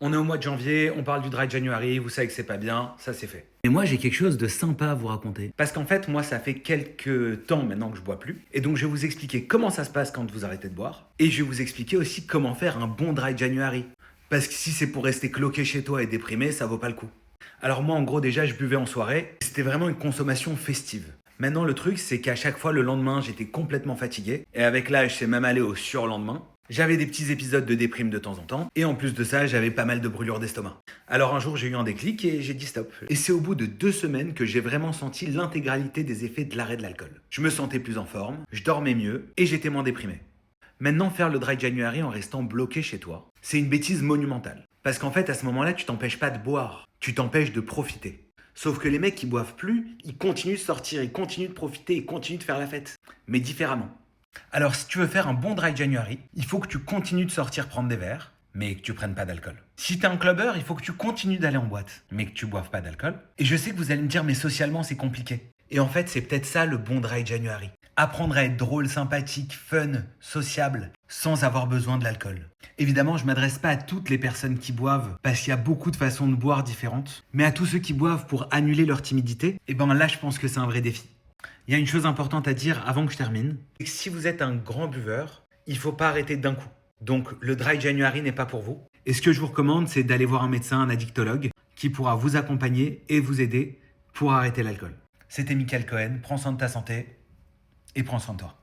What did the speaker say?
On est au mois de janvier, on parle du Dry January, vous savez que c'est pas bien, ça c'est fait. Et moi j'ai quelque chose de sympa à vous raconter. Parce qu'en fait, moi ça fait quelques temps maintenant que je bois plus. Et donc je vais vous expliquer comment ça se passe quand vous arrêtez de boire. Et je vais vous expliquer aussi comment faire un bon Dry January. Parce que si c'est pour rester cloqué chez toi et déprimé, ça vaut pas le coup. Alors moi en gros déjà je buvais en soirée, c'était vraiment une consommation festive. Maintenant le truc c'est qu'à chaque fois le lendemain j'étais complètement fatigué. Et avec l'âge c'est même allé au surlendemain. J'avais des petits épisodes de déprime de temps en temps, et en plus de ça, j'avais pas mal de brûlures d'estomac. Alors un jour, j'ai eu un déclic et j'ai dit stop. Et c'est au bout de 2 semaines que j'ai vraiment senti l'intégralité des effets de l'arrêt de l'alcool. Je me sentais plus en forme, je dormais mieux, et j'étais moins déprimé. Maintenant, faire le Dry January en restant bloqué chez toi, c'est une bêtise monumentale. Parce qu'en fait, à ce moment-là, tu t'empêches pas de boire, tu t'empêches de profiter. Sauf que les mecs qui boivent plus, ils continuent de sortir, ils continuent de profiter, ils continuent de faire la fête. Mais différemment. Alors, si tu veux faire un bon Dry January, il faut que tu continues de sortir prendre des verres, mais que tu prennes pas d'alcool. Si t'es un clubbeur, il faut que tu continues d'aller en boîte, mais que tu boives pas d'alcool. Et je sais que vous allez me dire, mais socialement, c'est compliqué. Et en fait, c'est peut-être ça le bon Dry January. Apprendre à être drôle, sympathique, fun, sociable, sans avoir besoin de l'alcool. Évidemment, je m'adresse pas à toutes les personnes qui boivent, parce qu'il y a beaucoup de façons de boire différentes, mais à tous ceux qui boivent pour annuler leur timidité, et ben là, je pense que c'est un vrai défi. Il y a une chose importante à dire avant que je termine. C'est que si vous êtes un grand buveur, il ne faut pas arrêter d'un coup. Donc le Dry January n'est pas pour vous. Et ce que je vous recommande, c'est d'aller voir un médecin, un addictologue, qui pourra vous accompagner et vous aider pour arrêter l'alcool. C'était Michael Cohen, prends soin de ta santé et prends soin de toi.